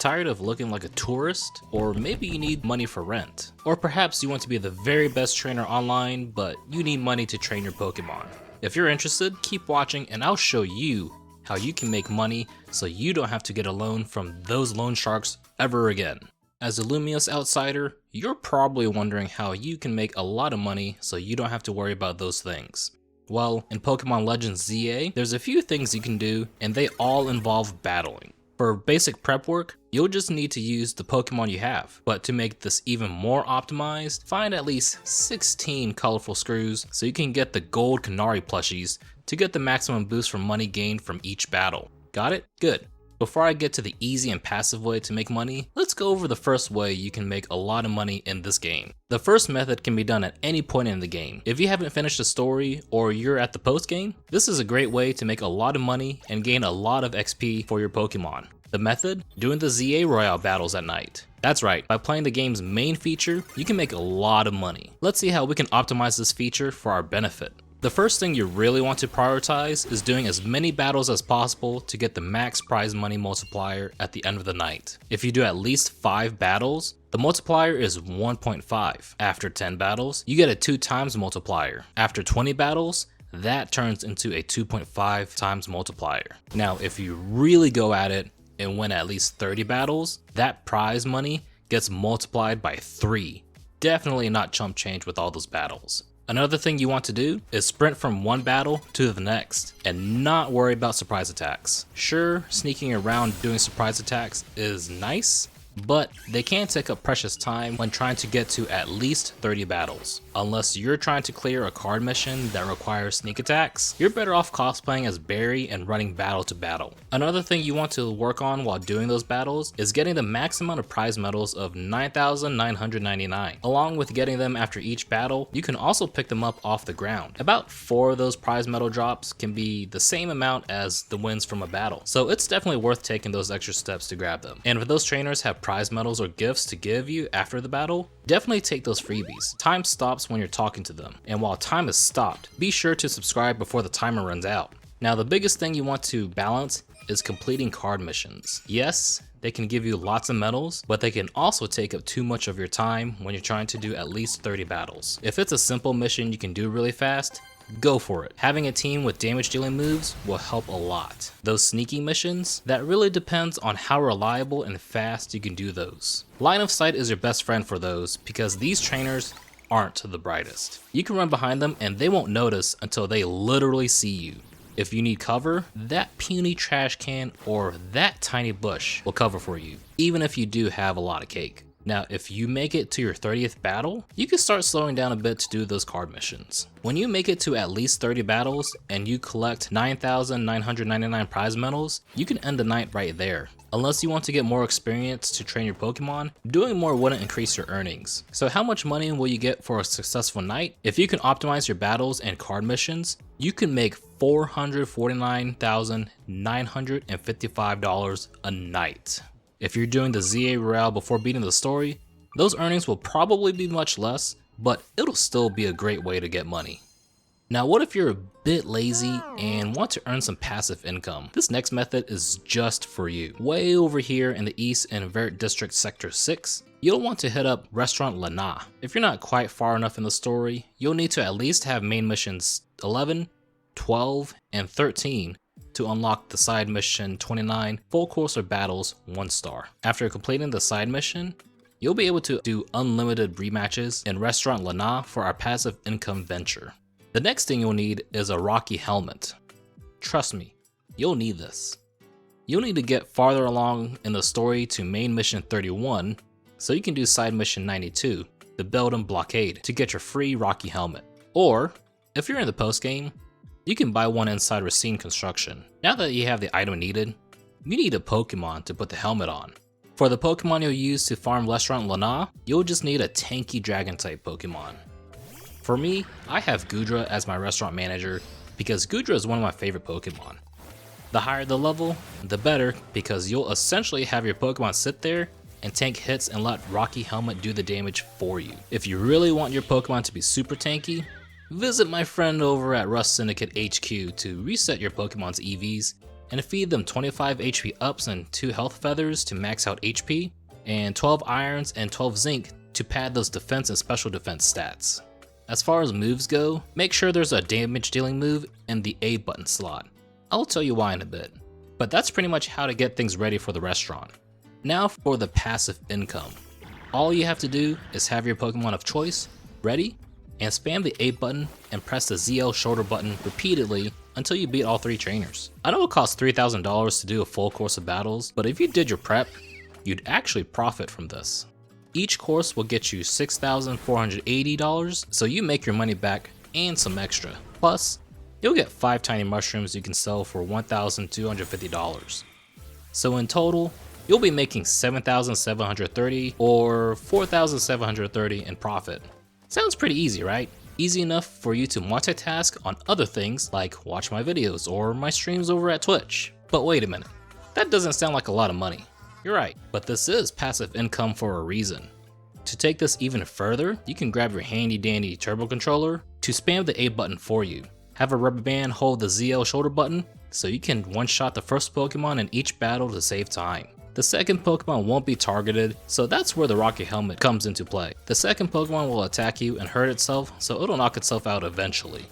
Tired of looking like a tourist? Or maybe you need money for rent. Or perhaps you want to be the very best trainer online, but you need money to train your Pokemon. If you're interested, keep watching and I'll show you how you can make money so you don't have to get a loan from those loan sharks ever again. As a Lumiose outsider, you're probably wondering how you can make a lot of money so you don't have to worry about those things. Well, in Pokémon Legends Z-A, there's a few things you can do and they all involve battling. For basic prep work, you'll just need to use the Pokemon you have, but to make this even more optimized, find at least 16 colorful screws so you can get the gold Canary plushies to get the maximum boost from money gained from each battle. Got it? Good. Before I get to the easy and passive way to make money, let's go over the first way you can make a lot of money in this game. The first method can be done at any point in the game. If you haven't finished the story or you're at the post game, this is a great way to make a lot of money and gain a lot of XP for your Pokemon. The method? Doing the ZA Royale battles at night. That's right, by playing the game's main feature, you can make a lot of money. Let's see how we can optimize this feature for our benefit. The first thing you really want to prioritize is doing as many battles as possible to get the max prize money multiplier at the end of the night. If you do at least 5 battles, the multiplier is 1.5. After 10 battles, you get a 2 times multiplier. After 20 battles, that turns into a 2.5 times multiplier. Now, if you really go at it and win at least 30 battles, that prize money gets multiplied by 3. Definitely not chump change with all those battles. Another thing you want to do is sprint from one battle to the next and not worry about surprise attacks. Sure, sneaking around doing surprise attacks is nice, but they can take up precious time when trying to get to at least 30 battles. Unless you're trying to clear a card mission that requires sneak attacks, you're better off cosplaying as Barry and running battle to battle. Another thing you want to work on while doing those battles is getting the max amount of prize medals of 9,999. Along with getting them after each battle, you can also pick them up off the ground. About 4 of those prize medal drops can be the same amount as the wins from a battle, so it's definitely worth taking those extra steps to grab them. And if those trainers have prize medals or gifts to give you after the battle, definitely take those freebies. Time stops when you're talking to them, and while time is stopped, be sure to subscribe before the timer runs out. Now, the biggest thing you want to balance is completing card missions. Yes, they can give you lots of medals, but they can also take up too much of your time when you're trying to do at least 30 battles. If it's a simple mission you can do really fast, go for it. Having a team with damage dealing moves will help a lot. Those sneaky missions, that really depends on how reliable and fast you can do those. Line of sight is your best friend for those because these trainers aren't the brightest. You can run behind them and they won't notice until they literally see you. If you need cover, that puny trash can or that tiny bush will cover for you, even if you do have a lot of cake. Now, if you make it to your 30th battle, you can start slowing down a bit to do those card missions. When you make it to at least 30 battles and you collect 9,999 prize medals, you can end the night right there. Unless you want to get more experience to train your Pokemon, doing more wouldn't increase your earnings. So how much money will you get for a successful night? If you can optimize your battles and card missions, you can make $449,955 a night. If you're doing the ZA Royale before beating the story, those earnings will probably be much less, but it'll still be a great way to get money. Now, what if you're a bit lazy and want to earn some passive income? This next method is just for you. Way over here in the East in Vert District Sector 6, you'll want to hit up Restaurant Lana. If you're not quite far enough in the story, you'll need to at least have main missions 11, 12, and 13 to unlock the side mission 29 full course of battles 1 star. After completing the side mission, you'll be able to do unlimited rematches in Restaurant Lana for our passive income venture. The next thing you'll need is a Rocky helmet. Trust me, you'll need this. You'll need to get farther along in the story to main mission 31 so you can do side mission 92, the Belden Blockade, to get your free Rocky helmet. Or, if you're in the post game, you can buy one inside Racine Construction. Now that you have the item needed, you need a Pokemon to put the helmet on. For the Pokemon you'll use to farm Restaurant Lana, you'll just need a tanky dragon type Pokemon. For me, I have Goodra as my restaurant manager because Goodra is one of my favorite Pokemon. The higher the level, the better, because you'll essentially have your Pokemon sit there and tank hits and let Rocky Helmet do the damage for you. If you really want your Pokemon to be super tanky, visit my friend over at Rust Syndicate HQ to reset your Pokemon's EVs and feed them 25 HP ups and 2 health feathers to max out HP, and 12 irons and 12 zinc to pad those defense and special defense stats. As far as moves go, make sure there's a damage dealing move in the A button slot. I'll tell you why in a bit. But that's pretty much how to get things ready for the restaurant. Now for the passive income. All you have to do is have your Pokemon of choice ready and spam the A button and press the ZL shoulder button repeatedly until you beat all 3 trainers. I know it costs $3,000 to do a full course of battles, but if you did your prep, you'd actually profit from this. Each course will get you $6,480, so you make your money back and some extra. Plus, you'll get 5 tiny mushrooms you can sell for $1,250. So in total, you'll be making $7,730 or $4,730 in profit. Sounds pretty easy, right? Easy enough for you to multitask on other things like watch my videos or my streams over at Twitch. But wait a minute, that doesn't sound like a lot of money. You're right, but this is passive income for a reason. To take this even further, you can grab your handy dandy turbo controller to spam the A button for you. Have a rubber band hold the ZL shoulder button so you can one-shot the first Pokemon in each battle to save time. The second Pokemon won't be targeted, so that's where the Rocket Helmet comes into play. The second Pokemon will attack you and hurt itself, so it'll knock itself out eventually.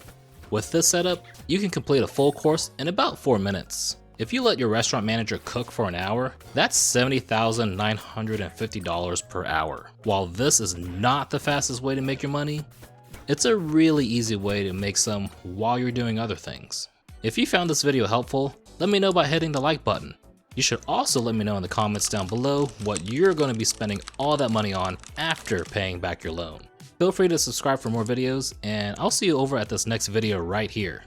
With this setup, you can complete a full course in about 4 minutes. If you let your restaurant manager cook for an hour, that's $70,950 per hour. While this is not the fastest way to make your money, it's a really easy way to make some while you're doing other things. If you found this video helpful, let me know by hitting the like button. You should also let me know in the comments down below what you're going to be spending all that money on after paying back your loan. Feel free to subscribe for more videos, and I'll see you over at this next video right here.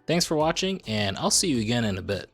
Thanks for watching, and I'll see you again in a bit.